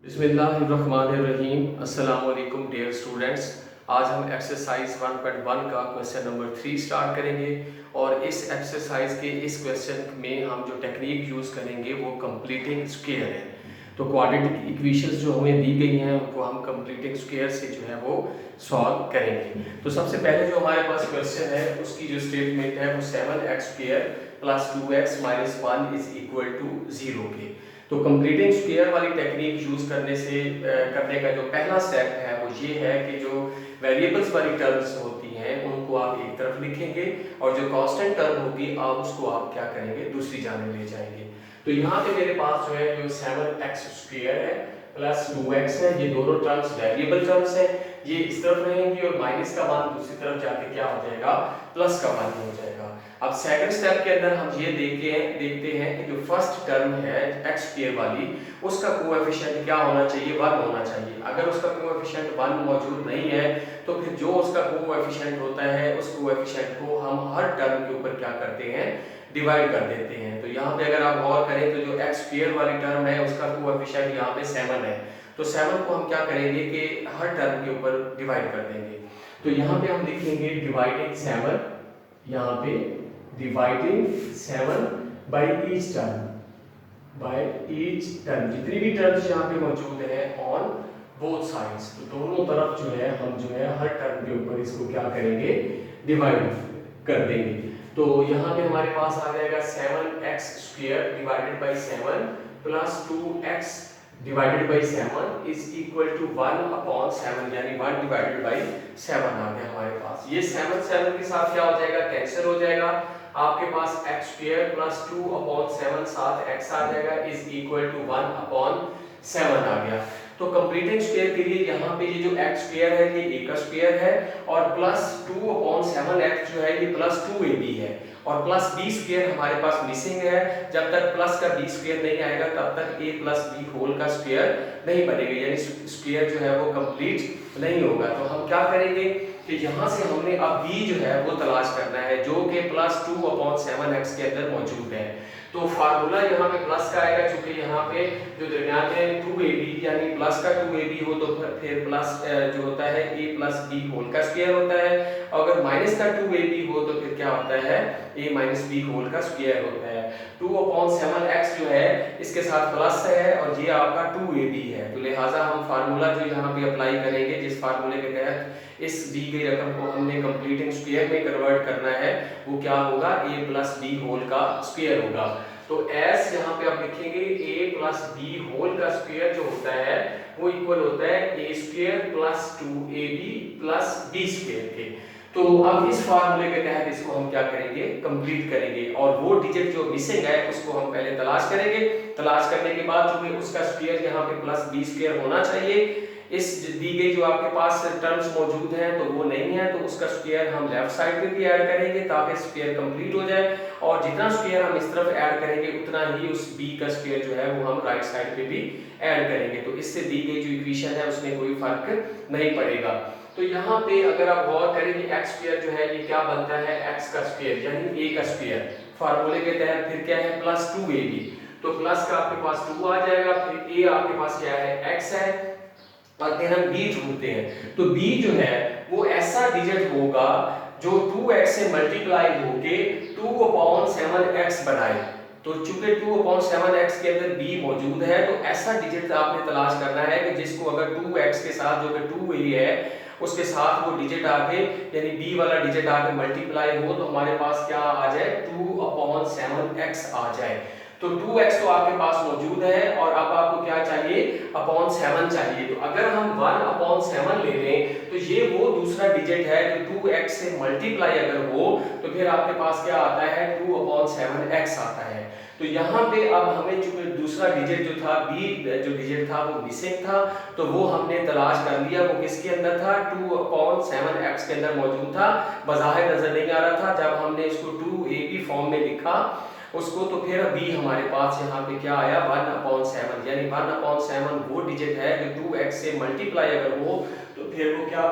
बिस्मिल्लाहिर्रहमानिर्रहीम। अस्सलाम वालेकुम डियर स्टूडेंट्स। आज हम एक्सरसाइज 1.1 का क्वेश्चन नंबर 3 स्टार्ट करेंगे और इस एक्सरसाइज के इस क्वेश्चन में हम जो टेक्निक यूज़ करेंगे वो कंप्लीटिंग स्क्वायर है। तो क्वाड्रेटिक इक्वेशंस जो हमें दी गई हैं उनको हम कंप्लीटिंग स्क्वायर से जो है वो सॉल्व करेंगे। तो सबसे पहले जो हमारे पास क्वेश्चन है उसकी जो स्टेटमेंट है वो 7x² + 2x - 1 = 0 के। तो कंप्लीटिंग स्क्वायर वाली टेक्निक यूज़ करने का जो पहला स्टेप है वो ये है कि जो वेरिएबल्स वाली टर्म्स होती हैं उनको आप एक तरफ लिखेंगे और जो कांस्टेंट टर्म होगी आप उसको आप क्या करेंगे, दूसरी जानिब ले जाएंगे। तो यहाँ पे मेरे पास जो है जो 7x² है + 2x है, ये दोनों टर्म्स वेरिएबल टर्म्स हैं, ये इस तरफ रहेंगी और माइनस का मान दूसरी तरफ जाके क्या हो जाएगा, प्लस का मान हो जाएगा। अब सेकंड स्टेप के अंदर हम ये देखते हैं कि जो फर्स्ट टर्म है x² वाली उसका कोएफिशिएंट क्या होना चाहिए, 1 होना चाहिए। अगर उसका कोएफिशिएंट 1 मौजूद नहीं है तो फिर जो उसका कोएफिशिएंट होता है उस कोएफिशिएंट को हम हर टर्म के ऊपर क्या करते हैं, डिवाइड कर देते हैं। तो यहाँ पे अगर आप गौर करें तो जो x² वाली टर्म है उसका कोएफिशिएंट यहाँ पे 7 है, तो 7 को हम क्या करेंगे कि हर टर्म के ऊपर डिवाइड कर देंगे। तो यहाँ पे हम लिखेंगे डिवाइडिंग 7, यहाँ पे डिवाइडिंग 7 बाय ईच टर्म, जितनी भी टर्म्स यहाँ पे मौजूद है ऑन बोथ साइड्स, तो दोनों तरफ जो है हम जो है हर टर्म के ऊपर इसको क्या करेंगे, डिवाइड कर देंगे। तो यहाँ पे हमारे पास आ जाएगा 7x² divided by 7 + 2x divided by 7 = 1/7, यानी 1 डिवाइडेड बाय 7 आ गया हमारे पास। ये 7 के साथ क्या हो जाएगा, कैंसिल हो जाएगा। आपके पास x² + 2/7 साथ x आ जाएगा = 1/7 आ गया। तो कंप्लीटिंग स्क्वायर के लिए यहाँ पे ये जो x² है ये a का स्क्वायर है और प्लस 2/7x जो है ये +2ab है और प्लस b² हमारे पास मिसिंग है। जब तक प्लस का b² नहीं आएगा तब तक a + b होल का स्क्वायर नहीं बनेगा, यानी स्क्वायर जो है वो कंप्लीट नहीं होगा। तो हम क्या करेंगे कि यहाँ से हमने अब b जो है वो तलाश करना है जो कि +2/7x के अंदर मौजूद है। तो फार्मूला यहाँ पे प्लस का आएगा, क्योंकि यहाँ पे जो दरमियान में 2ab यानी प्लस का 2ab हो तो फिर प्लस जो होता है a + b होल का स्क्वायर होता है, अगर माइनस का 2ab हो तो फिर क्या होता है, a - b होल का स्क्वायर होता है। 2/7x जो है इसके साथ प्लस है और ये आपका 2ab है, तो लिहाजा हम फार्मूला जो यहाँ पे अप्लाई करेंगे, जिस फार्मूले के तहत इस दी गई रकम को हमने कंप्लीटिंग स्क्वायर में कन्वर्ट करना है, वो क्या होगा, a + b होल का स्क्वायर होगा। तो s यहाँ पे आप लिखेंगे a + b होल का स्क्वायर जो होता है वो इक्वल होता है a² + 2ab + b² के। तो अब इस फार्मूले के तहत इसको हम क्या करेंगे, कंप्लीट करेंगे और वो डिजिट जो मिसिंग है उसको हम पहले तलाश करेंगे। तलाश करने के बाद चूंकि उसका स्क्वायर यहाँ पे +b² होना चाहिए, इस दी गई जो आपके पास टर्म्स मौजूद हैं तो वो नहीं है, तो उसका स्क्वायर हम लेफ्ट साइड पे भी ऐड करेंगे ताकि स्क्वायर कंप्लीट हो जाए, और जितना स्क्वायर हम इस तरफ ऐड करेंगे उतना ही उस b का स्क्वायर जो है वो हम राइट साइड पे भी ऐड करेंगे। तो इससे दी गई जो इक्वेशन है उसमें कोई फर्क नहीं पड़ेगा। तो यहाँ पे अगर आप गौर करेंगे x² जो है ये क्या बनता है, x का स्क्वायर यानी a का स्क्वायर। फार्मूले के तहत फिर क्या है, +2ab, तो प्लस का आपके पास 2 आ जाएगा, फिर a आपके पास क्या है, x है, और फिर हम b ढूंढते हैं। तो b जो है वो ऐसा डिजिट होगा जो 2x से मल्टीप्लाई होके 2/7x बनाए। तो चूंकि 2/7x के अंदर b मौजूद है तो ऐसा डिजिट आपने तलाश करना है कि जिसको अगर 2x के साथ जो कि 2a है उसके साथ वो डिजिट आके यानी b वाला डिजिट आके मल्टीप्लाई हो तो हमारे पास क्या आ जाए, 2/7x आ जाए। तो 2x तो आपके पास मौजूद है और अब आपको क्या चाहिए, /7 चाहिए। तो अगर हम 1/7 ले लें तो ये वो दूसरा डिजिट है जो 2x से मल्टीप्लाई अगर हो तो फिर आपके पास क्या आता है, 2/7x आता है। तो यहाँ पे अब हमें चूंकि दूसरा डिजिट जो था b जो डिजिट था वो मिसिंग था, तो वो हमने तलाश कर लिया। वो किसके अंदर था, 2/7x के अंदर मौजूद था, बज़ाहिर नजर नहीं आ रहा था। जब हमने इसको 2ab फॉर्म में लिखा उसको तो फिर b हमारे पास यहाँ पे क्या आया, 1/7, यानी 1/7 वो डिजिट है जो 2x से मल्टीप्लाई अगर हो तो फिर वो क्या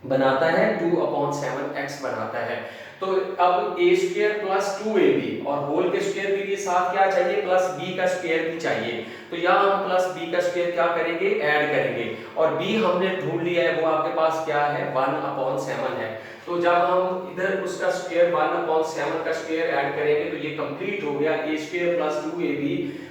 बनाता है, 2/7x बनाता है। तो अब ए स्क्वायर प्लस 2ab और होल के स्क्वायर के लिए साथ क्या चाहिए, प्लस b का स्क्वायर भी चाहिए। तो यहाँ हम प्लस b का स्क्वायर क्या करेंगे, ऐड करेंगे, और b हमने ढूंढ लिया है, वो आपके पास क्या है 1/7 है। तो जब हम इधर उसका स्क्वायर 1/7 का स्क्वायर ऐड करेंगे तो ये कंप्लीट हो गया, a square plus 2ab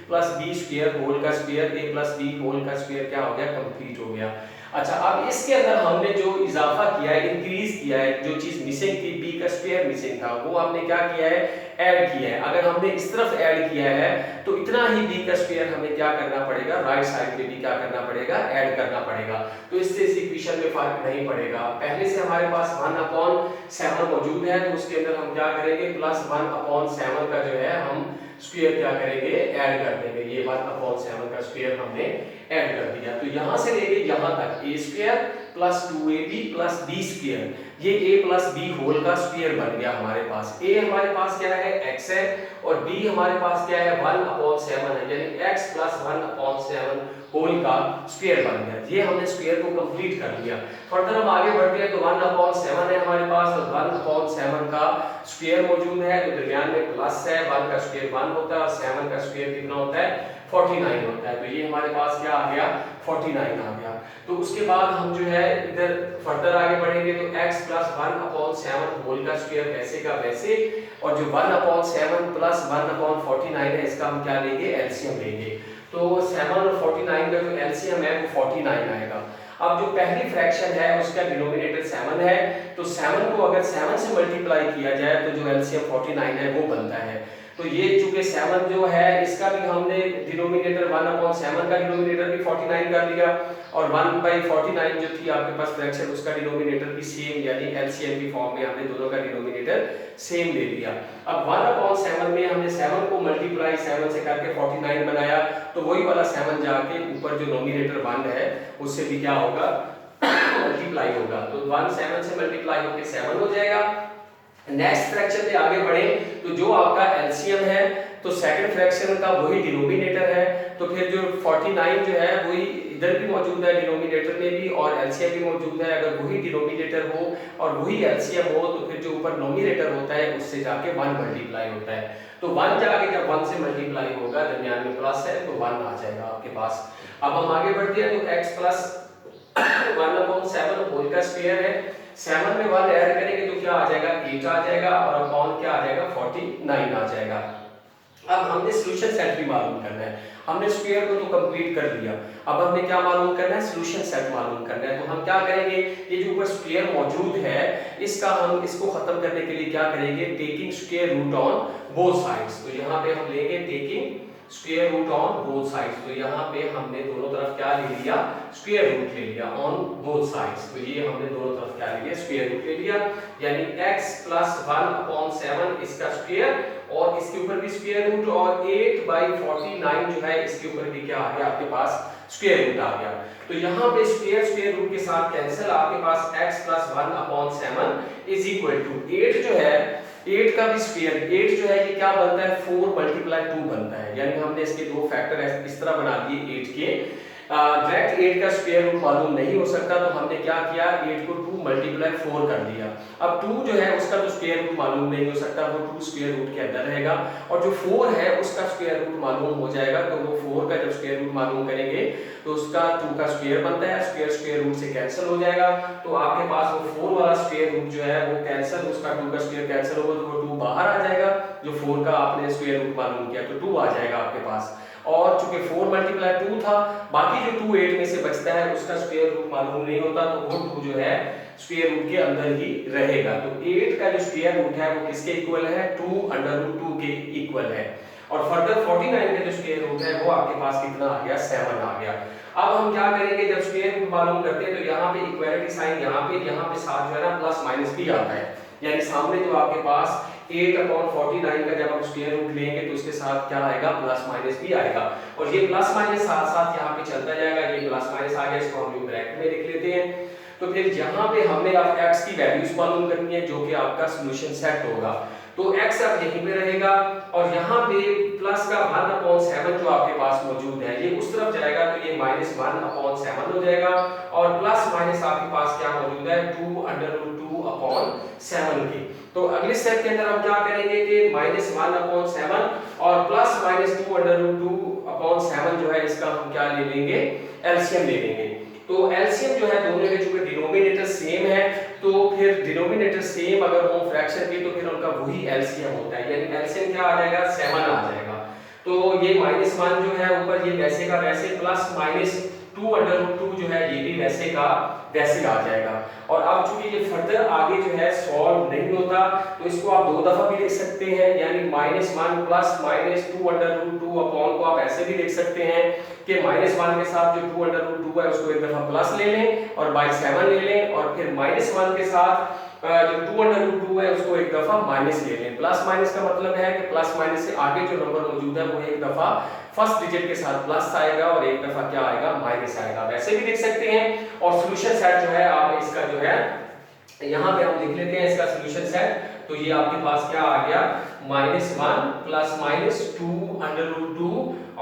plus b square whole का square, a plus b whole का स्क्वायर क्या हो गया, कंप्लीट हो गया। अच्छा, अब इसके अंदर हमने जो इजाफा किया है, इंक्रीज किया है, जो चीज मिसिंग थी, b का स्क्वायर मिसिंग था, वो हमने क्या किया है, ऐड किया है। अगर हमने इस तरफ ऐड किया है तो इतना ही b का स्क्वायर हमें क्या करना पड़ेगा, राइट साइड पे भी क्या करना पड़ेगा, ऐड करना पड़ेगा। तो इससे इस इक्वेशन में फर्क नहीं पड़ेगा। पहले से हमारे पास 1/7 मौजूद है, तो उसके अंदर हम क्या करेंगे, प्लस 1/7 का जो है हम स्क्वायर क्या करेंगे, ऐड कर देंगे। ये 1/7 का स्क्वायर हमने ऐड कर दिया। तो यहां से लेके यहां तक a square plus 2ab plus b square, ये a प्लस b होल का स्क्वायर बन गया हमारे पास। a हमारे पास क्या है, x है, और b हमारे पास क्या है 1/7 है, यानी x प्लस 1/7 होल का स्क्वायर बन गया। ये हमने स्क्वायर को कंप्लीट कर लिया। फर्दर हम आगे बढ़ते हैं तो 1/7 है हमारे पास, तो 1/7 का स्क्वायर मौजूद है, तो दरमियान में प्लस है, 1 का स्क्वायर 1 होता है और 7 का स्क्वायर कितना होता है, 49 होता है। तो ये हमारे पास क्या आ गया, 49 आ गया। तो उसके बाद हम जो है इधर फर्दर आगे बढ़ेंगे तो x प्लस 1/7 होल का स्क्वायर वैसे का वैसे, और जो 1/7 प्लस 1/49 है, इसका हम क्या लेंगे, एलसीएम लेंगे। तो 7 और 49 का जो एलसीएम है वो 49 आएगा। अब जो पहली फ्रैक्शन है उसका डिनोमिनेटर 7 है, तो 7 को अगर 7 से मल्टीप्लाई किया जाए तो जो एलसीएम 49 है वो बनता है। तो ये चूंकि 7 जो है इसका भी हमने डिनोमिनेटर 1/7 का डिनोमिनेटर भी 49 कर लिया, और 1/49 जो थी आपके पास फ्रैक्शन उसका डिनोमिनेटर भी सेम, यानी एलसीएम की फॉर्म में हमने दोनों का डिनोमिनेटर सेम ले लिया। अब 1/7 में हमने 7 को मल्टीप्लाई 7 से करके 49 बनाया, तो वही वाला 7 जाके ऊपर जो नोमिनेटर 1 है उससे भी क्या होगा, मल्टीप्लाई होगा। तो 1 7 से मल्टीप्लाई होकर 7 हो जाएगा। नेक्स्ट फ्रैक्शन में आगे बढ़े तो जो आपका एलसीएम है, तो सेकंड फ्रैक्शन का वही डिनोमिनेटर है, तो फिर जो 49 जो है वही इधर भी मौजूद है डिनोमिनेटर में भी, और एलसीएम भी मौजूद है। अगर वही डिनोमिनेटर हो और वही एलसीएम हो तो फिर जो ऊपर नोमिनेटर होता है उससे जाके 1 मल्टीप्लाई होता है। तो 1 जाके जब 1 से मल्टीप्लाई होगा, दरमियान में प्लस है तो 1 आ जाएगा आपके पास। अब हम आगे बढ़ते हैं तो x प्लस 1/7 होल का स्क्वायर है, 7 में 1 ऐड करेंगे तो क्या आ जाएगा, 8 आ जाएगा, और अपॉन क्या आ जाएगा, 49 आ जाएगा। अब हमने सॉल्यूशन सेट भी मालूम करना है। हमने स्क्वायर को तो कंप्लीट कर लिया, अब हमने क्या मालूम करना है, सॉल्यूशन सेट मालूम करना है। तो हम क्या करेंगे, ये जो ऊपर स्क्वायर मौजूद है इसको खत्म करने के लिए क्या करेंगे, taking square root on both sides. तो यहाँ पे हम लेंगे taking square root on both sides. तो यहाँ पे हमने दोनों तरफ क्या ले लिया, स्क्वायर रूट ले लिया ऑन बोथ साइड्स। तो ये हमने दोनों तरफ क्या ले लिया, स्क्वायर रूट ले लिया, यानी x प्लस 1/7 इसका स्क्वायर, और इसके ऊपर भी स्क्वायर रूट, और 8/49 जो है इसके ऊपर भी क्या आ गया आपके पास, स्क्वायर रूट आ गया। तो यहाँ पे स्क्वायर रूट के साथ कैंसिल, आपके पास x plus 1/7 is equal to 8 जो है, 8 का भी स्क्वायर, 8 जो है ये क्या बनता है, 4 × 2 बनता है, यानी हमने इसके दो फैक्टर इस तरह बना दिए 8 के। डायरेक्ट 8 का स्क्वायर रूट मालूम नहीं हो सकता, तो हमने क्या किया, 8 को 2 × 4 कर दिया। अब 2 जो है उसका तो स्क्वायर रूट मालूम नहीं हो सकता, वो 2 स्क्वायर रूट के अंदर रहेगा, और जो 4 है उसका स्क्वायर रूट मालूम हो जाएगा। तो वो 4 का जब स्क्वायर रूट मालूम करेंगे तो उसका 2 का स्क्वायर बनता है, स्क्वायर रूट से कैंसिल हो जाएगा। तो आपके पास वो 4 वाला स्क्वायर रूट जो है वो कैंसिल, उसका 2 का स्क्वायर कैंसिल होगा, तो वो 2 बाहर आ जाएगा। जो 4 का आपने स्क्वायर रूट मालूम किया तो 2 आ जाएगा आपके पास। और चूंकि 4 × 2 था, बाकी जो 2 8 में से बचता है उसका स्क्वायर रूट मालूम नहीं होता, तो वो 2 जो है स्क्वायर रूट के अंदर ही रहेगा। तो 8 का जो स्क्वायर रूट है वो किसके इक्वल है, 2√2 के इक्वल है। और फर्दर 49 का जो स्क्वायर रूट है वो आपके पास कितना आ गया, 7 आ गया। अब हम क्या करेंगे, जब स्क्वायर रूट मालूम करते हैं तो यहाँ पे इक्वालिटी साइन यहाँ पे साथ जो है ना प्लस माइनस भी आता है, यानी सामने जो आपके पास 8/49 का जब हम स्क्वायर रूट लेंगे तो उसके साथ क्या आएगा, प्लस माइनस भी आएगा, और ये प्लस माइनस साथ साथ यहाँ पे चलता जाएगा। ये प्लस माइनस आ गया, इसको हम ब्रैकेट में लिख लेते हैं। तो फिर यहाँ पे हमने अब x की वैल्यूज मालूम करनी है जो कि आपका सॉल्यूशन सेट होगा। तो x अब यहीं पे रहेगा और यहाँ पे प्लस का 1/7 जो आपके पास मौजूद है ये उस तरफ जाएगा तो ये -1/7 हो जाएगा और प्लस माइनस आपके पास क्या मौजूद है 2√2/7 के। तो अगले स्टेप के अंदर हम क्या करेंगे कि -1/7 और प्लस माइनस 2√2/7 जो है इसका हम क्या ले लेंगे, एलसीएम ले लेंगे। तो एलसीएम जो है दोनों के चूंकि डिनोमिनेटर सेम है तो फिर डिनोमिनेटर सेम अगर हो फ्रैक्शन के तो फिर उनका वही एलसीएम होता है, यानी एलसीएम क्या आ जाएगा 7 आ जाएगा। तो ये -1 जो है ऊपर ये वैसे का वैसे प्लस माइनस 2√2 जो है ये भी वैसे का वैसे आ जाएगा। और अब चूंकि ये फर्दर आगे जो है सॉल्व नहीं होता तो इसको आप दो दफा भी लिख सकते हैं, यानी -1 प्लस माइनस 2√2 अपॉन को आप ऐसे भी लिख सकते हैं कि -1 के साथ जो 2√2 है उसको एक दफा प्लस ले लें और बाई 7 ले लें और फिर -1 के साथ जो 2√2 है उसको एक दफा माइनस ले लें। प्लस माइनस का मतलब है कि प्लस माइनस से आगे जो नंबर मौजूद है वो एक दफा फर्स्ट डिजिट के साथ प्लस आएगा और एक दफा क्या आएगा, माइनस आएगा। वैसे भी लिख सकते हैं और सॉल्यूशन सेट जो है आप इसका जो है यहाँ पे हम लिख लेते हैं इसका सॉल्यूशन सेट। तो ये आपके पास क्या आ गया, -1 प्लस माइनस 2√2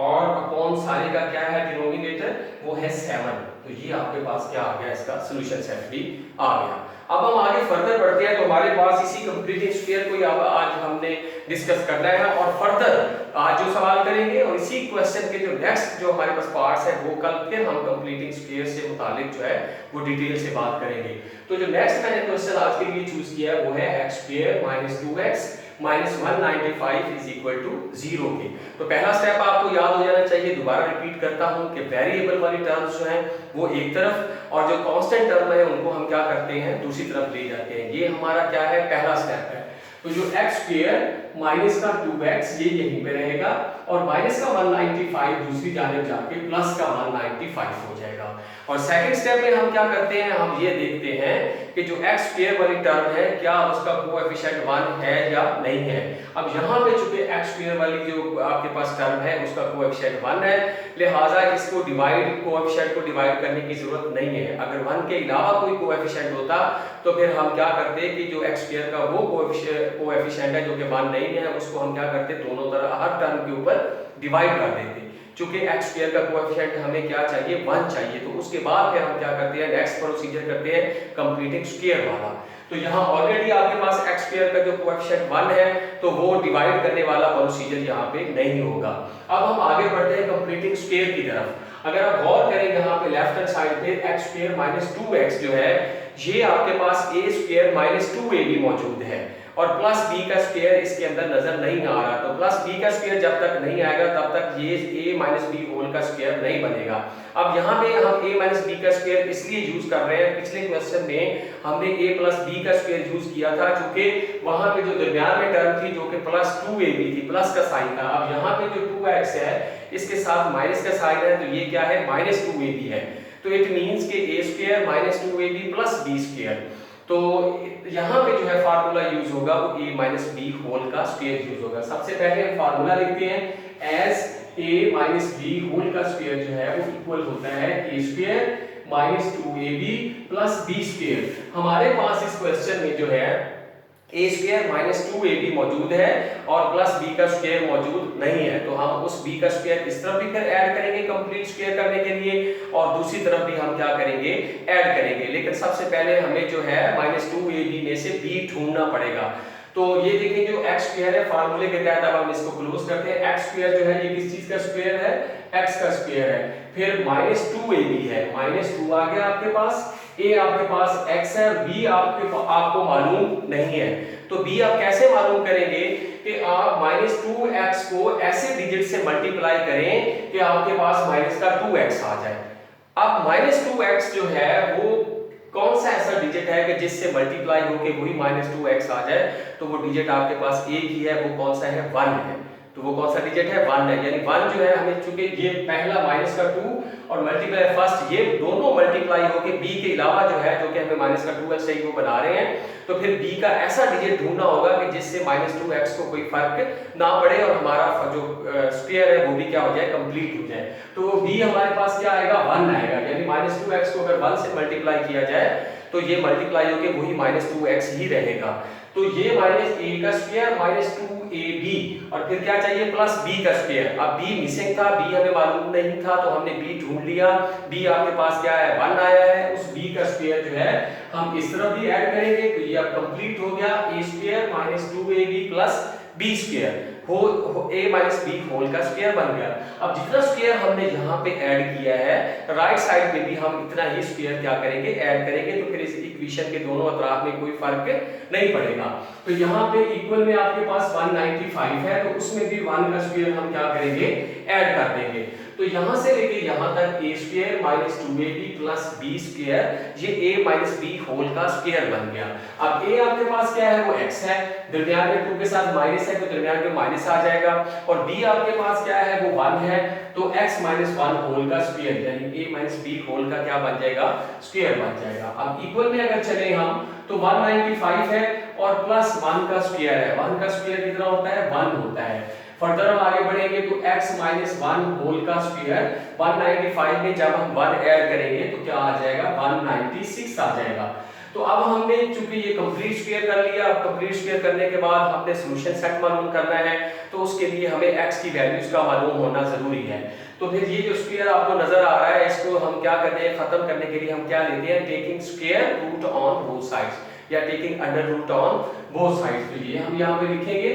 और अपॉन सारे का क्या है डिनोमिनेटर वो है 7। तो ये आपके पास क्या आ गया, इसका सॉल्यूशन सेट भी आ गया। अब हम आगे फर्दर बढ़ते हैं तो हमारे पास इसी कंप्लीटिंग स्फीयर को आज हमने डिस्कस करना है और फर्दर आज जो सवाल करेंगे और इसी क्वेश्चन के जो नेक्स्ट जो हमारे पास पार्ट्स है वो कल फिर हम कंप्लीटिंग स्फीयर से मुतालिक जो है वो डिटेल से बात करेंगे। तो जो नेक्स्ट मैंने क्वेश्चन आज के लिए चूज किया है वो है x² - 2x - 195 = 0 के। तो पहला स्टेप आपको याद हो जाना चाहिए, दोबारा रिपीट करता हूं कि वेरिएबल वाली टर्म्स जो हैं वो एक तरफ और जो कांस्टेंट टर्म है उनको हम क्या करते हैं दूसरी तरफ ले जाते हैं। ये हमारा क्या है, पहला स्टेप है। तो जो x² माइनस का 2x ये यहीं पे रहेगा और माइनस का 195 दूसरी जानिब जाके प्लस का 195 हो जाएगा। और सेकंड स्टेप में हम क्या करते हैं, हम ये देखते हैं कि जो x² वाली टर्म है क्या उसका कोएफिशिएंट 1 है या नहीं है। अब यहाँ पे चूंकि x² वाली जो आपके पास टर्म है उसका कोएफिशिएंट 1 है, लिहाजा इसको कोएफिशिएंट को डिवाइड करने की जरूरत नहीं है। अगर 1 के अलावा कोई कोएफिशिएंट होता तो फिर हम क्या करते कि जो x² का वो कोएफिशिएंट है जो कि 1 नहीं है उसको हम क्या करते, दोनों तरफ हर टर्म के ऊपर डिवाइड कर देते। चूंकि x² का कोएफिशिएंट हमें क्या चाहिए, 1 चाहिए, तो उसके बाद फिर हम क्या करते हैं, नेक्स्ट प्रोसीजर करते हैं कंप्लीटिंग स्क्वायर वाला। तो यहाँ ऑलरेडी आपके पास x² का जो कोएफिशिएंट 1 है तो वो डिवाइड करने वाला प्रोसीजर यहाँ पे नहीं होगा। अब हम आगे बढ़ते हैं कंप्लीटिंग स्क्वायर की तरफ। अगर आप गौर करें यहाँ पे लेफ्ट हैंड साइड पे x² - 2x जो है ये आपके पास a² - 2ab मौजूद है और प्लस b का स्क्वायर इसके अंदर नजर नहीं आ रहा। तो प्लस b का स्क्वायर जब तक नहीं आएगा तब तक ये a - b होल का स्क्वायर नहीं बनेगा। अब यहाँ पे हम a - b का स्क्वायर इसलिए यूज कर रहे हैं, पिछले क्वेश्चन में हमने a + b का स्क्वायर यूज किया था क्योंकि वहां पे जो दरमियान में टर्म थी जो कि +2ab थी, प्लस का साइन था। अब यहाँ पे जो 2x है इसके साथ माइनस का साइन है तो ये क्या है, -2ab है। तो इट मींस कि a² - 2ab + b²। तो यहाँ पे जो है फार्मूला यूज होगा वो a - b होल का स्क्वायर यूज होगा। सबसे पहले हम फार्मूला लिखते हैं एज a - b होल का स्क्वायर जो है वो इक्वल होता है a² - 2ab + b²। हमारे पास इस क्वेश्चन में जो है a² - 2ab मौजूद है और प्लस b का स्क्वायर मौजूद नहीं है, तो हम उस b का स्क्वायर इस तरफ भी फिर ऐड करेंगे कंप्लीट स्क्वायर करने के लिए और दूसरी तरफ भी हम क्या करेंगे, ऐड करेंगे। लेकिन सबसे पहले हमें जो है -2ab में से b ढूंढना पड़ेगा। तो ये देखिए जो x² है फार्मूले के तहत अब हम इसको क्लोज करते हैं। x² जो है ये किस चीज का स्क्वायर है, x का स्क्वायर है। फिर -2ab है, -2 आ गया आपके पास, a आपके पास x है, b आपको मालूम नहीं है। तो b आप कैसे मालूम करेंगे कि आप -2x को ऐसे डिजिट से मल्टीप्लाई करें कि आपके पास माइनस का 2x आ जाए। अब -2x जो है वो कौन सा ऐसा डिजिट है कि जिससे मल्टीप्लाई होके वही -2x आ जाए, तो वो डिजिट आपके पास एक ही है, वो कौन सा है, 1 है। तो वो कौन सा डिजिट है, 1 है। यानी 1 जो है हमें चूंकि ये पहला माइनस का 2 और मल्टीप्लाई फर्स्ट ये दोनों मल्टीप्लाई होके b के अलावा जो है जो कि हमें माइनस का 2x है वो बना रहे हैं, तो फिर b का ऐसा डिजिट ढूंढना होगा कि जिससे -2x को कोई फर्क ना पड़े और हमारा जो स्क्वायर है वो भी क्या हो जाए, कंप्लीट हो जाए। तो b हमारे पास क्या आएगा, 1 आएगा। यानी -2x को अगर 1 से मल्टीप्लाई किया जाए तो ये मल्टीप्लाई होके वही -2x ही रहेगा। तो ये माइनस ए का स्क्वायर माइनस 2ab और फिर क्या चाहिए प्लस b का स्क्वायर। अब b मिसिंग था, b हमें मालूम नहीं था तो हमने b ढूंढ लिया। b आपके पास क्या है 1 आया है, उस b का स्क्वायर जो है हम इस तरफ भी ऐड करेंगे तो ये अब कंप्लीट हो गया a square minus 2ab plus b square हो a माइनस b होल का स्क्वायर बन गया। अब जितना स्क्वायर हमने यहाँ पे ऐड किया है राइट साइड में भी हम इतना ही स्क्वायर क्या करेंगे ऐड करेंगे, तो फिर इस इक्वेशन के दोनों अतराफ में कोई फर्क नहीं पड़ेगा। तो यहाँ पे इक्वल में आपके पास 195 है तो उसमें भी 1 का स्क्वायर हम क्या करेंगे ऐड कर देंगे। तो यहाँ से लेके यहाँ तक a square minus 2ab plus b square ये a माइनस b होल का स्क्वायर बन गया। अब a आपके पास क्या है वो x है, दरमियान में 2 के साथ माइनस है तो दरमियान में माइनस आ जाएगा, और b आपके पास क्या है वो 1 है तो x माइनस 1 होल का स्क्वायर यानी a माइनस b होल का क्या बन जाएगा स्क्वायर बन जाएगा। अब इक्वल में अगर चले हम तो 195 है और प्लस 1 का स्क्वायर है, 1 का स्क्वायर कितना होता है 1 होता है। फर्दर हम आगे बढ़ेंगे तो x माइनस 1 होल का स्क्वायर 195 में जब हम 1 ऐड करेंगे तो क्या आ जाएगा 196 आ जाएगा। तो अब हमने चूंकि ये कंप्लीट स्क्वायर कर लिया, अब कंप्लीट स्क्वायर करने के बाद हमने सॉल्यूशन सेट मालूम करना है तो उसके लिए हमें x की वैल्यूज का मालूम होना जरूरी है। तो फिर ये जो स्क्वायर आपको नजर आ रहा है इसको हम क्या करते हैं खत्म करने के लिए हम क्या लेते हैं taking square root on both sides या taking under root on both sides. तो ये हम यहाँ पे लिखेंगे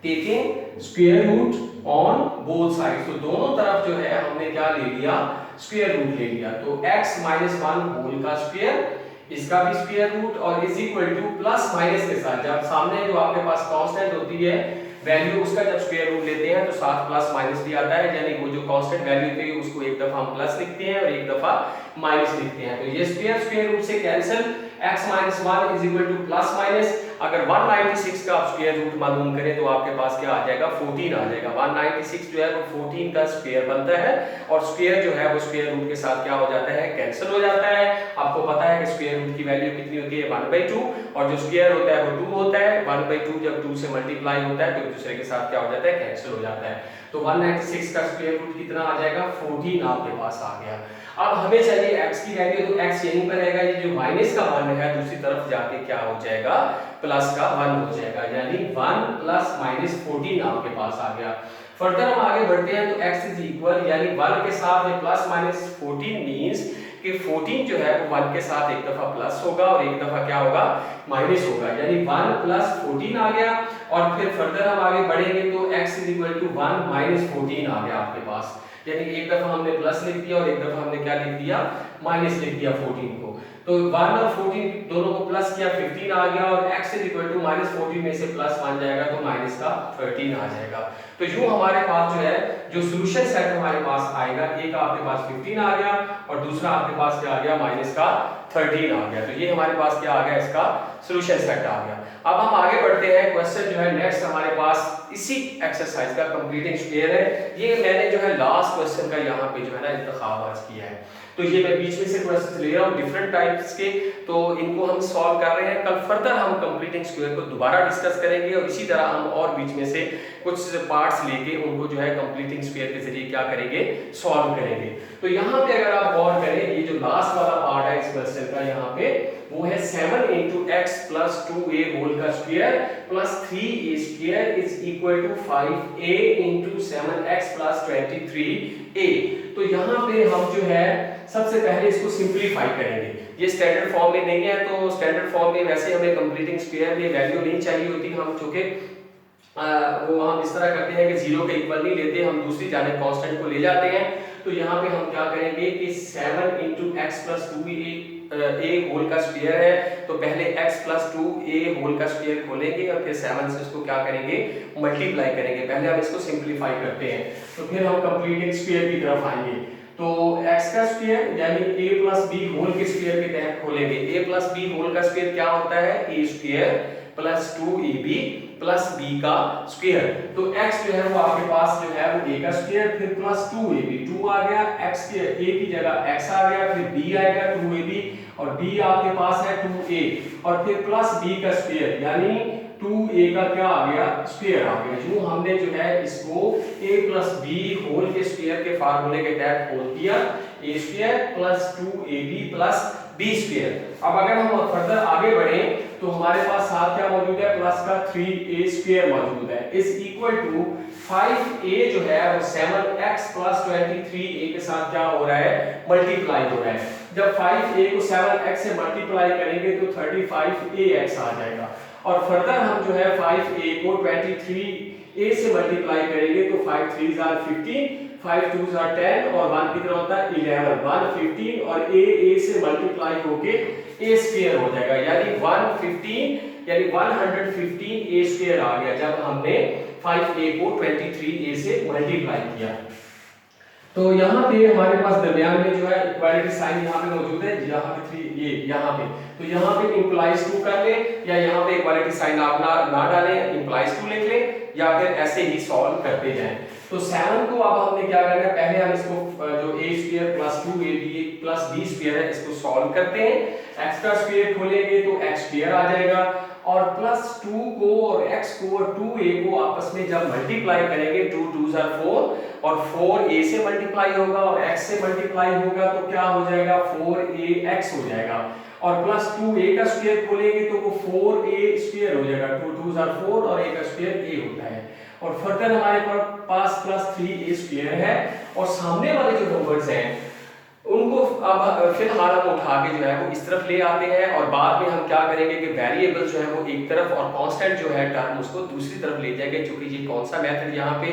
taking square root on both sides, तो दोनों तरफ जो है हमने क्या ले लिया स्क्वायर रूट ले लिया। तो x माइनस 1 होल का स्क्वायर इसका भी स्क्वायर रूट और is equal two plus minus के साथ जब सामने जो आपके पास कांस्टेंट होती है वैल्यू उसका जब स्क्वायर रूट लेते हैं तो साथ प्लस माइनस भी आता है, यानी वो जो कांस्टेंट वैल्यू थी उसको एक दफा हम प्लस लिखते हैं और एक दफा माइनस लिखते हैं। तो ये स्क्वायर रूट से cancel, x minus 1 is equal two plus minus. अगर 196 का आप स्क्वायर रूट मालूम करें तो आपके पास क्या आ जाएगा 14 आ जाएगा। 196 जो है वो 14 का स्क्वायर बनता है और स्क्वायर जो है वो स्क्वायर रूट के साथ क्या हो जाता है कैंसिल हो जाता है। आपको पता है कि स्क्वायर रूट की वैल्यू कितनी होती है 1/2 और जो स्क्वायर होता है वो 2 होता है। 1/2 जब 2 से मल्टीप्लाई होता है तो एक दूसरे के साथ क्या हो जाता है कैंसिल हो जाता है। तो 196 का स्क्वायर रूट कितना आ जाएगा 14 आपके पास आ गया। अब हमें चाहिए x की वैल्यू, तो x यहीं पर रहेगा, ये जो माइनस का 1 है दूसरी तरफ जाके क्या हो जाएगा प्लस का 1 हो जाएगा, यानी 1 प्लस माइनस 14 आपके पास आ गया। फर्दर हम आगे बढ़ते हैं तो x इज इक्वल यानी 1 के साथ ये प्लस माइनस 14 मींस कि 14 जो है वो 1 के साथ एक दफा प्लस होगा और एक दफा क्या होगा माइनस होगा, यानी 1 प्लस 14 आ गया। और फिर फर्दर हम आगे बढ़ेंगे तो x is equal to 1 minus 14 आ गया आपके पास, यानी एक दफा हमने प्लस लिख दिया और एक दफा हमने क्या लिख दिया माइनस लिख दिया 14 को। तो 1 और 14 दोनों को प्लस किया 15 आ गया और x is equal to minus 14 में से प्लस 1 जाएगा तो माइनस का 13 आ जाएगा। तो यूं हमारे पास जो है जो सॉल्यूशन सेट हमारे पास आएगा, एक आपके पास 15 आ गया और दूसरा आपके पास क्या आ गया माइनस का 13 आ गया। तो ये हमारे पास क्या आ गया इसका सॉल्यूशन सेट आ गया। अब हम आगे बढ़ते हैं, क्वेश्चन जो है नेक्स्ट हमारे पास इसी एक्सरसाइज का कंप्लीटिंग स्क्वायर है। ये मैंने जो है लास्ट क्वेश्चन का यहाँ पे जो है ना इंतखाब आज किया है, तो ये मैं बीच में से क्वेश्चन ले रहा हूँ डिफरेंट टाइप्स के, तो इनको हम सॉल्व कर रहे हैं। कल फर्दर हम कंप्लीटिंग स्क्वायर को दोबारा डिस्कस करेंगे और इसी तरह हम और बीच में से कुछ पार्ट्स लेके उनको जो है कंप्लीटिंग स्क्वायर के जरिए क्या करेंगे सॉल्व करेंगे। तो यहाँ पे अगर आप गौर करें ये जो लास्ट वाला पार्ट है इस क्वेश्चन का यहाँ पे वो है 7 into x plus 2a whole का square plus 3a square is equal to 5a into 7x plus 23a। तो यहाँ पे हम जो है सबसे पहले इसको सिंपलीफाई करेंगे। ये स्टैंडर्ड फॉर्म में नहीं है, तो स्टैंडर्ड फॉर्म में वैसे हमें कंप्लीटिंग स्क्वायर में वैल्यू नहीं चाहिए होती, हम चूंकि वो हम इस तरह करते हैं कि जीरो के इक्वल नहीं लेते, हम दूसरी जानिब कांस्टेंट को ले जाते हैं। तो यहाँ पे हम क्या करेंगे कि 7 into x plus 2a whole का स्क्वायर है, तो पहले x plus 2a होल का स्क्वायर खोलेंगे और फिर 7 से इसको क्या करेंगे मल्टीप्लाई करेंगे। पहले हम इसको सिंपलीफाई करते हैं तो फिर हम कंप्लीटिंग स्क्वायर की तरफ आएंगे। तो x का स्क्वायर यानी a plus b होल के स्क्वायर के तहत खोलेंगे। a plus b होल का स्क्वायर क्या होता है a square plus 2ab plus b का स्क्वायर। तो x जो है वो आपके पास जो है वो a का स्क्वायर फिर प्लस 2ab 2 आ गया, x के a की जगह x आ गया, फिर b आएगा 2ab और b आपके पास है 2a और फिर प्लस b का स्क्वायर यानी 2a का क्या आ गया स्क्वायर आ गया। जो हमने जो है इसको a प्लस b होल के स्क्वायर के फार्मूले के तहत खोल दिया, a square plus 2ab plus B square. अब अगर हम फर्दर आगे बढ़ें तो हमारे पास साथ क्या मौजूद है, प्लस का 3a स्क्वायर मौजूद है, इज इक्वल टू 5a जो है वो 7x प्लस 23a के साथ क्या हो रहा है, मल्टीप्लाई हो रहा है। जब 5a को 7x से मल्टीप्लाई करेंगे तो 35ax आ जाएगा, और फर्दर हम जो है 5a को 23a से मल्टीप्लाई करेंगे तो 5 3 आर 15, 5 2 आर 10 और 1 कितना होता है 11, 1 15 और a से मल्टीप्लाई होके a स्क्वायर हो जाएगा, यानी 115 यानी 115 a स्क्वायर आ गया जब हमने 5a को 23a से मल्टीप्लाई किया। तो यहाँ पे हमारे पास दरमियान में जो है इक्वालिटी साइन यहाँ पे मौजूद है, यहाँ पे 3 ये यहाँ पे, तो यहाँ पे इंप्लाइज 2 कर ले या यहाँ पे इक्वालिटी साइन आप ना डालें, इंप्लाइज 2 लिख ले या फिर ऐसे ही सॉल्व करते जाएं। तो 7 को अब हमने क्या करना है, पहले हम इसको जो a square plus 2ab plus b square है इसको सॉल्व करते हैं। x का स्क्वायर खोलेंगे तो x स्क्वायर आ जाएगा, और प्लस 2 को और x को और 2a को आपस में जब मल्टीप्लाई करेंगे 2 2 आर 4 और 4a से मल्टीप्लाई होगा और x से मल्टीप्लाई होगा तो क्या हो जाएगा 4ax हो जाएगा, और प्लस 2a का स्क्वायर खोलेंगे तो वो 4a स्क्वायर हो जाएगा, 2 2 आर 4 और a का स्क्वायर a होता है, और फर्दर हमारे पास प्लस 3a स्क्वायर है, और सामने वाले जो नंबर्स हैं उनको अब फिलहाल हम उठा के जो है वो इस तरफ ले आते हैं, और बाद में हम क्या करेंगे कि वेरिएबल जो है वो एक तरफ और कांस्टेंट जो है टर्म उसको दूसरी तरफ ले जाएंगे। क्योंकि ये कौन सा मेथड यहाँ पे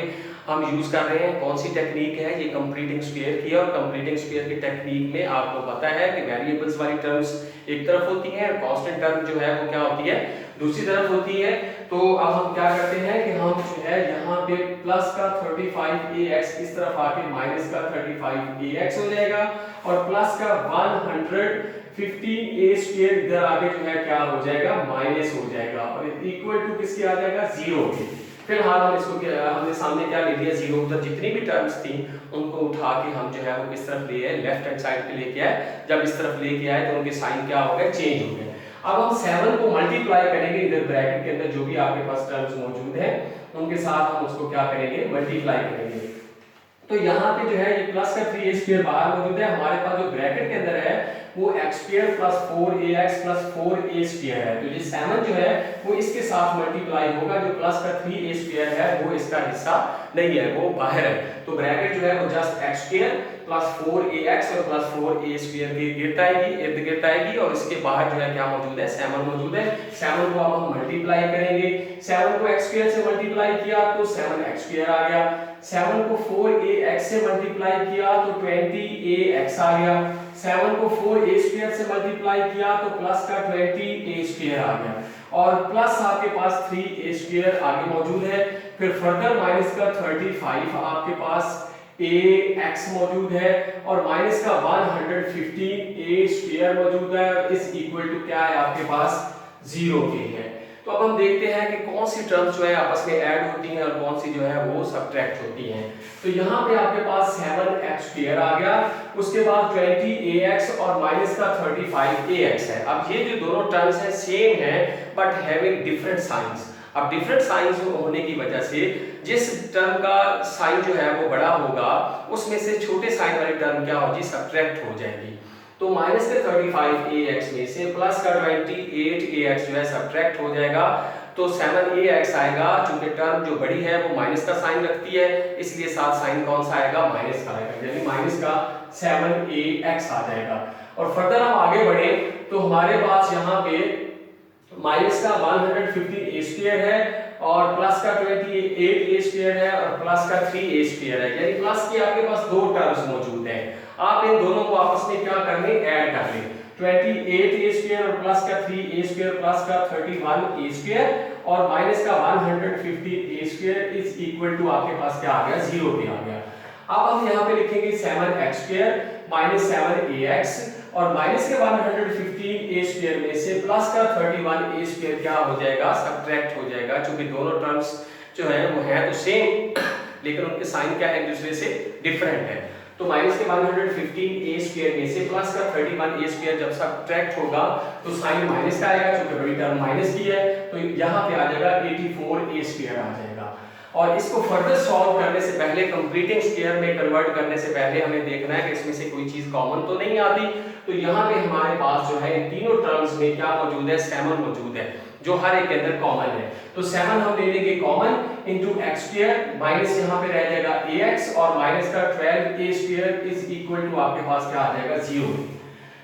हम यूज कर रहे हैं, कौन सी टेक्निक है, ये कंप्लीटिंग स्क्वायर की है, और कंप्लीटिंग स्क्वायर की टेक्निक में आपको पता है कि वेरिएबल्स वाली टर्म्स एक तरफ होती हैं और कांस्टेंट टर्म जो है वो क्या होती है दूसरी तरफ होती है। तो अब हम क्या करते हैं कि हम जो है यहाँ पे प्लस का 35ax इस तरफ आके माइनस का 35ax हो जाएगा, और प्लस का 115a स्क्वायर इधर आके जो है क्या हो जाएगा माइनस हो जाएगा, और इक्वल टू किसके आ जाएगा 0 के। फिलहाल हम इसको हमने सामने क्या ले लिया 0, उधर जितनी भी टर्म्स थी उनको उठा के हम जो है वो किस तरफ ले आए, लेफ्ट हैंड साइड पे लेके आए। जब इस तरफ लेके आए तो उनके साइन क्या हो गए, चेंज हो गए। अब हम 7 को मल्टीप्लाई करेंगे, इधर ब्रैकेट के अंदर जो भी आपके पास टर्म्स मौजूद हैं उनके साथ हम उसको क्या करेंगे, मल्टीप्लाई करेंगे। तो यहाँ पे जो है ये प्लस का 3a स्क्वायर बाहर मौजूद है, हमारे पास जो ब्रैकेट के अंदर है वो x square plus 4ax plus 4a square है, तो ये 7 जो है वो इसके साथ मल्टीप्लाई होगा, जो प्लस का 3a स्क्वायर है वो इसका हिस्सा नहीं है, वो बाहर है। तो ब्रैकेट जो है वो just x square plus 4ax और प्लस 4a स्क्वायर के इर्द गिर्द आएगी, और इसके बाहर जो है क्या मौजूद है 7 मौजूद है। 7 को अब हम मल्टीप्लाई करेंगे, 7 को x स्क्वायर से मल्टीप्लाई किया तो 7x स्क्वायर आ गया, 7 को 4ax से मल्टीप्लाई किया तो 20ax आ गया, 7 को 4a स्क्वायर से मल्टीप्लाई किया तो प्लस का 20a स्क्वायर आ गया, और प्लस आपके पास 3a स्क्वायर आगे मौजूद है। फिर फर्दर माइनस का 35 आपके पास ax मौजूद है, और माइनस का 115a स्क्वायर मौजूद है, इस इक्वल टू क्या है आपके पास 0 के है। तो अब हम देखते हैं कि कौन सी टर्म्स जो है आपस में ऐड होती हैं और कौन सी जो है वो सबट्रैक्ट होती हैं। तो यहाँ पे आपके पास 7x स्क्वायर आ गया, उसके बाद 20ax और माइनस का 35ax है। अब ये जो दोनों टर्म्स हैं सेम है बट हैविंग डिफरेंट साइंस। अब डिफरेंट साइंस होने की वजह से जिस टर्म का साइन जो है वो बड़ा होगा उसमें से छोटे साइन वाली टर्म क्या होगी, सबट्रैक्ट हो जाएगी। तो माइनस के 35ax में से प्लस का 28ax जो है सबट्रैक्ट हो जाएगा, तो 7ax आएगा। चूंकि टर्म जो बड़ी है वो माइनस का साइन रखती है, इसलिए साथ साइन कौन सा आएगा, माइनस का आएगा, यानी माइनस का 7ax आ जाएगा। और फर्दर हम आगे बढ़े तो हमारे पास यहाँ पे माइनस का 115a स्क्वायर है और प्लस का 28a स्क्वायर है और प्लस का 3a स्क्वायर है, यानी प्लस की आपके पास दो टर्म्स मौजूद हैं। आप इन दोनों को आपस में क्या करने, ऐड कर लें। 28a स्क्वायर और प्लस का 3a स्क्वायर प्लस का 31a स्क्वायर और माइनस का 115a square is equal to आपके पास क्या आ गया, 0 पे आ गया। अब हम यहाँ पे लिखेंगे 7x स्क्वायर माइनस 7ax और माइनस के 115a स्क्वायर में से प्लस का 31a स्क्वायर क्या हो जाएगा, सबट्रैक्ट हो जाएगा। क्योंकि दोनों टर्म्स जो है वो है तो सेम लेकिन उनके साइन क्या है, एक दूसरे से डिफरेंट है। तो माइनस के 115a स्क्वायर में से प्लस का 31a स्क्वायर जब सबट्रैक्ट होगा तो साइन माइनस का आएगा, क्योंकि बड़ी टर्म माइनस की है, तो यहाँ पे आ जाएगा 84a स्क्वायर आ जाएगा। और इसको फर्दर सॉल्व करने से पहले, कंप्लीटिंग स्क्वायर में कन्वर्ट करने से पहले हमें देखना है कि इसमें से कोई चीज कॉमन तो नहीं आती। तो यहाँ पे हमारे पास जो है इन तीनों टर्म्स में क्या मौजूद है, 7 मौजूद है, जो हर एक के अंदर कॉमन है। तो 7 हम ले लेंगे common into x square minus यहाँ पे रह जाएगा ax और माइनस का 12a square is equal to आपके पास क्या आ जाएगा 0।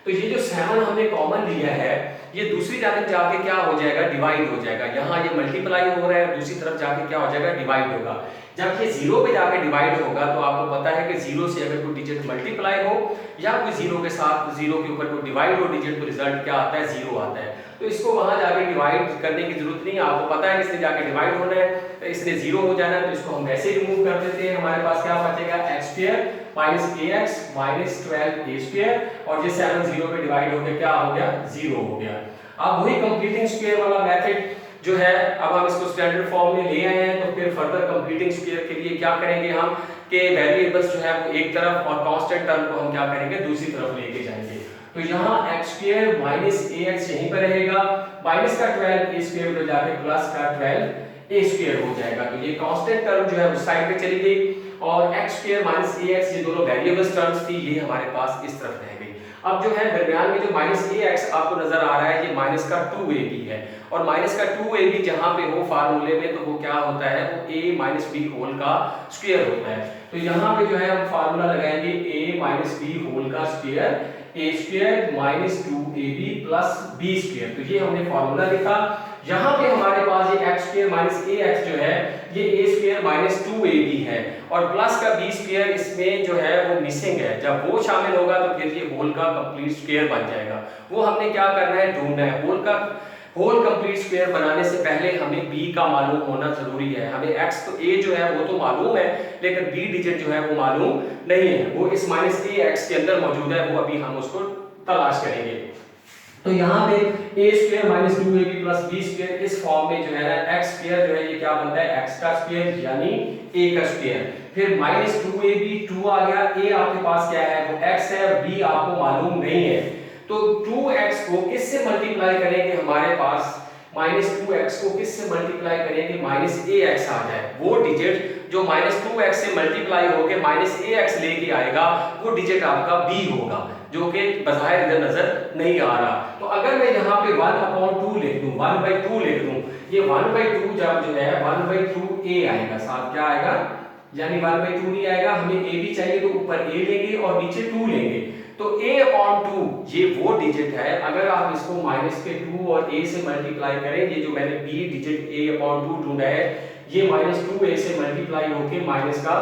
तो ये जो 7 हमने कॉमन लिया है ये दूसरी जानब जाके क्या हो जाएगा, डिवाइड हो जाएगा। यहाँ ये मल्टीप्लाई हो रहा है, दूसरी तरफ जाके क्या हो जाएगा, डिवाइड होगा। जब ये 0 पे जाके डिवाइड होगा तो आपको पता है कि 0 से अगर कोई डिजिट मल्टीप्लाई हो या कोई 0 के साथ 0 के ऊपर कोई डिवाइड हो डिजिट, तो रिजल्ट क्या आता है, 0 आता है। तो इसको वहां जाके डिवाइड करने की जरूरत नहीं है, आपको पता है इसने जाके डिवाइड होना है, तो इसने 0 हो जाना है, तो इसको हम वैसे ही रिमूव कर देते हैं। हमारे पास क्या बचेगा, x square minus ax minus 12a square, और ये 7 0 पे डिवाइड होकर क्या हो गया, 0 हो गया। अब वही कंप्लीटिंग स्क्वायर वाला मेथड जो है, अब हम इसको स्टैंडर्ड फॉर्म में ले आए हैं, तो फिर फर्दर कंप्लीटिंग स्क्वायर के लिए क्या करेंगे हम कि वेरिएबल्स जो है वो एक तरफ और कांस्टेंट टर्म को हम क्या करेंगे, दूसरी तरफ लेके जाएंगे। तो यहाँ x स्क्वायर माइनस ax यहीं पर रहेगा, माइनस का 12a स्क्वायर पे जाके प्लस का 12a स्क्वायर हो जाएगा। तो ये कांस्टेंट टर्म जो है उस साइड पे चली गई, और x स्क्वायर माइनस ax ये दोनों वेरिएबल्स टर्म्स थी, ये हमारे पास इस तरफ रह गई। अब जो है दरमियान में जो माइनस ax आपको नजर आ रहा है, ये माइनस का 2ab है, और माइनस का 2ab जहां पे हो फार्मूले में, तो वो क्या होता है, वो a माइनस b होल का स्क्वायर होता है। तो यहाँ पे जो है हम फार्मूला लगाएंगे a माइनस b होल का square, a square minus 2ab plus b square. तो ये हमने फार्मूला लिखा। यहाँ पे हमारे पास ये x स्क्वायर माइनस ax जो है ये a स्क्वायर माइनस 2ab है, और प्लस का b स्क्वायर इसमें जो है वो मिसिंग है। जब वो शामिल होगा तो फिर ये होल का कंप्लीट स्क्वायर बन जाएगा। वो हमने क्या करना है, ढूंढना है। होल कंप्लीट स्क्वायर बनाने से पहले हमें b का मालूम होना जरूरी है। हमें x तो a जो है वो तो मालूम है, लेकिन b डिजिट जो है वो मालूम नहीं है, वो इस माइनस ax के अंदर मौजूद है, वो अभी हम उसको तलाश करेंगे। तो यहाँ पे a square minus 2ab plus b square इस फॉर्म में जो है ना, x स्क्वायर जो है ये क्या बनता है, x का स्क्वायर यानी a का स्क्वायर, फिर माइनस 2ab 2 आ गया, a आपके पास क्या है, वो x है, b आपको मालूम नहीं है। तो 2x को किससे मल्टीप्लाई करेंगे, हमारे पास माइनस 2x को किससे मल्टीप्लाई करेंगे, माइनस ax आ जाए। वो डिजिट जो माइनस 2x से मल्टीप्लाई होके माइनस ax लेके आएगा, वो डिजिट आपका b होगा, जो कि बज़ाहिर इधर नजर नहीं आ रहा। तो अगर मैं यहाँ पे 1/2 लिख दूं, 1/2 लिख दूं, ये 1/2 जब जो है 1/2a आएगा, साथ क्या आएगा, यानी 1/2 नहीं आएगा, हमें a भी चाहिए, तो ऊपर a लेंगे और नीचे 2 लेंगे। तो a/2 ये वो डिजिट है, अगर आप इसको माइनस के 2 और a से मल्टीप्लाई करें, ये जो मैंने b डिजिट a/2 ढूंढा है, ये माइनस 2a से मल्टीप्लाई होके माइनस का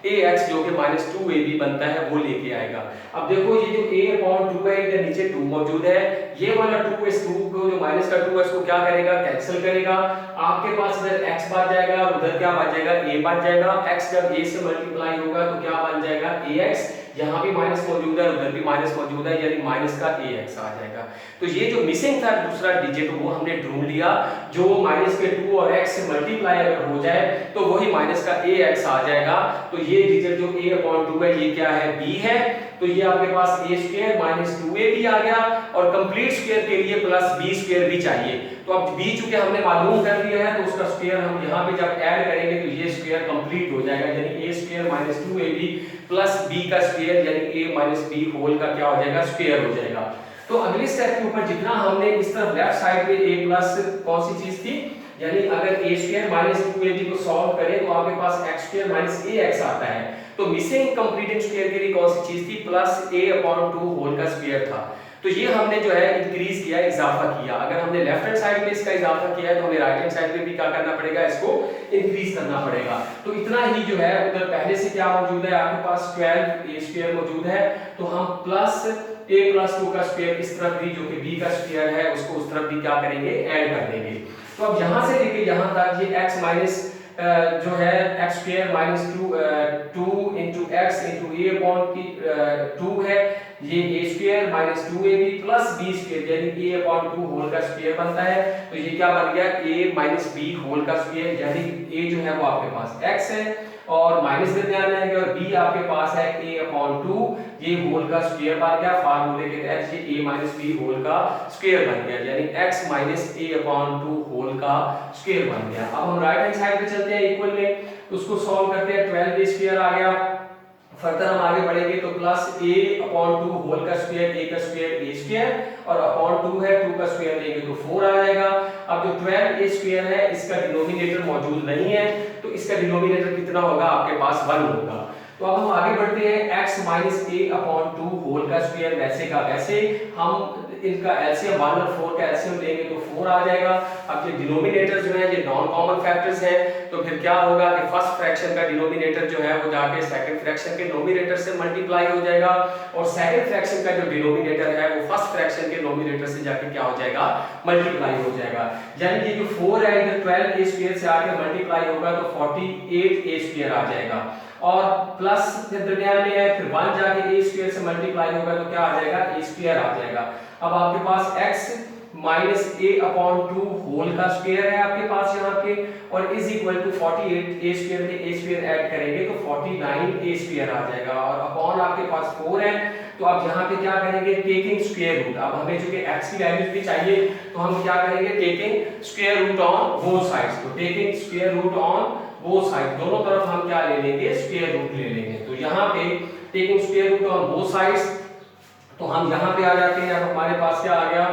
ax जो कि माइनस 2ab बनता है वो लेके आएगा। अब देखो ये जो a/2 है, इधर नीचे 2 मौजूद है, ये वाला 2 इस 2 को जो माइनस का 2 है इसको क्या करेगा, कैंसिल करेगा। आपके पास इधर x बच जाएगा और उधर क्या बच जाएगा, a बच जाएगा। x जब a से मल्टीप्लाई होगा तो क्या बन जाएगा, ax, यहाँ भी माइनस मौजूद है, उधर भी माइनस मौजूद है, यानी माइनस का ax आ जाएगा। तो ये जो मिसिंग था दूसरा डिजिट वो हमने ढूंढ लिया, जो माइनस के 2 और x से मल्टीप्लाई अगर हो जाए तो वही माइनस का ax आ जाएगा। तो ये डिजिट जो a/2 है ये क्या है, b है। तो ये आपके पास a स्क्वायर माइनस 2ab आ गया, और कंप्लीट स्क्वायर के लिए प्लस b स्क्वायर भी चाहिए। तो अब b चूंकि हमने मालूम कर लिया है, तो उसका स्क्वायर हम यहाँ पे जब ऐड करेंगे तो ये स्क्वायर कंप्लीट हो जाएगा, यानी a square minus 2ab plus b का स्क्वायर, यानी a माइनस b होल का क्या हो जाएगा, स्क्वायर हो जाएगा। तो अगली स्टेप के ऊपर जितना हमने इस तरफ लेफ्ट साइड पे a प्लस कौन सी चीज थी, यानी अगर a स्क्वायर माइनस 2ab को सॉल्व करें तो आपके पास x स्क्वायर माइनस ax आता है। तो मिसिंग कंप्लीटिंग स्क्वायर के लिए कौन सी चीज थी, प्लस a/2 होल का स्क्वायर था। तो ये हमने जो है इंक्रीज किया, इजाफा किया। अगर हमने लेफ्ट हैंड साइड में इसका इजाफा किया है तो हमें राइट हैंड साइड में भी क्या करना पड़ेगा, इसको इंक्रीज करना पड़ेगा। तो इतना ही जो है उधर पहले से क्या मौजूद है, आपके पास 12a स्क्वायर मौजूद है, तो हम प्लस a+2 का स्क्वायर इस तरफ भी जो कि b का स्क्वायर है उसको उस तरफ भी क्या करेंगे, ऐड कर देंगे। तो अब यहाँ से लेके यहाँ तक ये x माइनस जो है x square minus 2 into x into a/2 है, ये a square minus 2ab plus b square यानी a/2 होल का स्क्वायर बनता है। तो ये क्या बन गया, a माइनस b होल का स्क्वायर, यानी a जो है वो आपके पास x है और माइनस दरमियान में है, और b आपके पास है a/2, ये होल का स्क्वायर बन गया। फार्मूले के तहत ये a माइनस b होल का स्क्वायर बन गया, यानी x माइनस a/2 होल का स्क्वायर बन गया। अब हम राइट हैंड साइड पे चलते हैं इक्वल में। उसको सॉल्व करते हैं, 12a स्क्वायर आ गया। फर्दर हम आगे बढ़ेंगे तो प्लस a अपॉन 2 होल का स्क्वायर, a का स्क्वायर a स्क्वायर और अपॉन 2 है, 2 का स्क्वायर लेंगे तो 4 आ जाएगा। अब जो 12a स्क्वायर है इसका डिनोमिनेटर मौजूद नहीं है, तो इसका डिनोमिनेटर कितना होगा, आपके पास 1 होगा। तो अब हम आगे बढ़ते हैं, x minus a upon 2 whole का स्क्वायर वैसे का वैसे, हम इनका एलसीएम 1 और 4 का एलसीएम लेंगे तो 4 आ जाएगा। अब ये डिनोमिनेटर जो है ये नॉन कॉमन फैक्टर्स हैं, तो फिर क्या होगा कि फर्स्ट फ्रैक्शन का डिनोमिनेटर जो है वो जाके सेकंड फ्रैक्शन के नोमिनेटर से मल्टीप्लाई हो जाएगा, और सेकंड फ्रैक्शन का जो डिनोमिनेटर है वो फर्स्ट फ्रैक्शन के नोमिनेटर से जाके क्या हो जाएगा, मल्टीप्लाई हो जाएगा। यानी कि जो 4 है इधर 12a स्क्वायर से आके मल्टीप्लाई होगा तो 48a स्क्वायर आ जाएगा, और प्लस दरमियान में है, फिर 1 जाके a स्क्वायर से मल्टीप्लाई होगा तो क्या आ जाएगा, a स्क्वायर आ जाएगा। अब आपके पास x minus a upon 2 whole का स्क्वायर है आपके पास यहाँ पे, और is equal to 48 a square में a स्क्वायर ऐड करेंगे तो 49 a स्क्वायर आ जाएगा, और अपॉन आपके पास 4 है। तो अब यहाँ पे क्या करेंगे, टेकिंग स्क्वायर रूट। अब हमें चूंकि x की वैल्यूज भी चाहिए तो हम क्या करेंगे, taking square root on both sides. तो taking square root on both side, दोनों तरफ हम क्या ले लेंगे, स्क्वायर रूट ले लेंगे। तो यहाँ पे taking square root on both sides, तो हम यहाँ पे आ जाते हैं। अब हमारे पास क्या आ गया,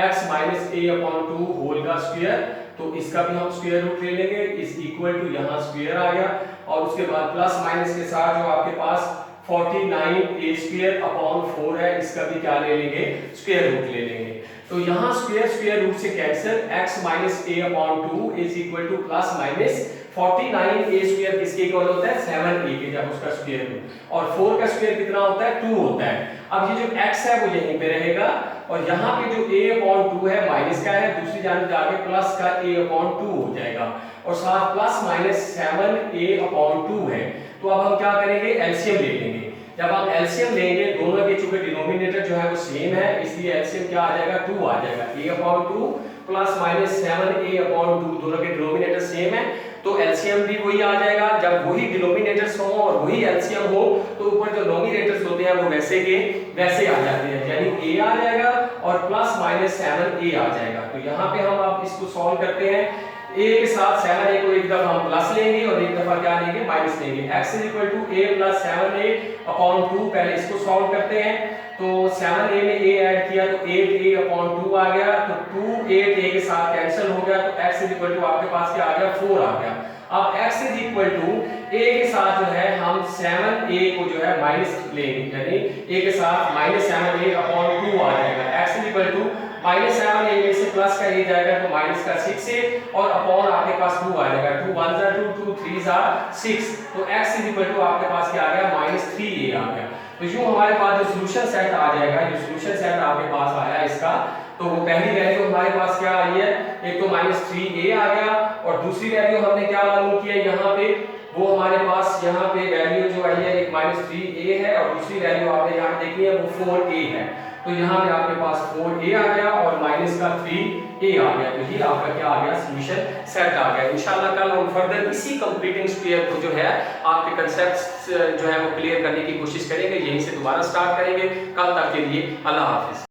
x minus a upon 2 whole का स्क्वायर, तो इसका भी हम स्क्वायर रूट ले लेंगे, इज इक्वल टू यहाँ स्क्वायर आ गया, और उसके बाद प्लस माइनस के साथ जो आपके पास 49a स्क्वायर अपॉन 4 है, इसका भी क्या ले लेंगे, स्क्वायर रूट ले लेंगे। तो यहाँ स्क्वायर रूट से cancel, x minus a upon 2 is equal two plus minus 49a square किसके इक्वल होता है, 7a के, जब उसका स्क्वायर रूट, और 4 का स्क्वायर कितना होता है, 2 होता है। अब ये जो x है वो यहीं पे रहेगा, और यहाँ पे जो a अपॉन 2 है माइनस का है, दूसरी जानब जाके प्लस का a अपॉन 2 हो जाएगा, और साथ प्लस माइनस 7a अपॉन 2 है। तो अब हम क्या करेंगे, एलसीएम ले लेंगे। जब हम एलसीएम लेंगे, दोनों के चूंकि डिनोमिनेटर जो है वो सेम है, इसलिए एलसीएम क्या आ जाएगा, 2 आ जाएगा। a upon 2 plus minus 7a upon 2, दोनों के डिनोमिनेटर सेम है, तो एलसीएम भी वही आ जाएगा। जब वही डिनोमिनेटर्स हो और वही एलसीएम हो तो ऊपर जो नोमिनेटर्स होते हैं वो वैसे के वैसे आ जाते हैं, यानी a आ जाएगा और प्लस माइनस 7a आ जाएगा। तो यहाँ पे हम आप इसको सॉल्व करते हैं, a के साथ 7a को एक दफा हम प्लस लेंगे और एक दफा क्या लेंगे, माइनस लेंगे। x is equal to a plus 7a upon 2, पहले इसको सॉल्व करते हैं। तो 7a में a ऐड किया तो 8a अपॉन 2 आ गया, तो 2 8a के साथ कैंसिल हो गया, तो x इज इक्वल टू आपके पास क्या आ गया, 4 आ गया। अब x is equal to a के साथ जो है हम 7a को जो है माइनस लेंगे, यानी a के साथ माइनस 7a अपॉन 2 आ जाएगा। x is equal to minus 7a में से प्लस का a जाएगा तो माइनस का 6a, और अपॉन आपके पास 2 आ जाएगा, 2 1 जा 2, 2 3 जा 6, तो x इज इक्वल टू आपके पास क्या आ गया, माइनस 3a आ गया। तो यूं हमारे पास जो सॉल्यूशन सेट आ जाएगा, जो सॉल्यूशन सेट आपके पास आया इसका, तो वो पहली वैल्यू हमारे पास क्या आई है, एक तो माइनस 3a आ गया, और दूसरी वैल्यू हमने क्या मालूम किया यहाँ पे, वो हमारे पास यहाँ पे वैल्यू जो आई है एक माइनस 3a है, और दूसरी वैल्यू आपने यहाँ देखी है वो 4a है। तो यहाँ पे आपके पास 4a आ गया और माइनस का 3a आ गया, तो ये आपका क्या आ गया, सॉल्यूशन सेट आ गया। इंशाल्लाह कल हम फर्दर इसी कंप्लीटिंग स्क्वायर को जो है आपके कंसेप्ट्स जो है वो क्लियर करने की कोशिश करेंगे, यहीं से दोबारा स्टार्ट करेंगे। कल तक के लिए अल्लाह हाफिज।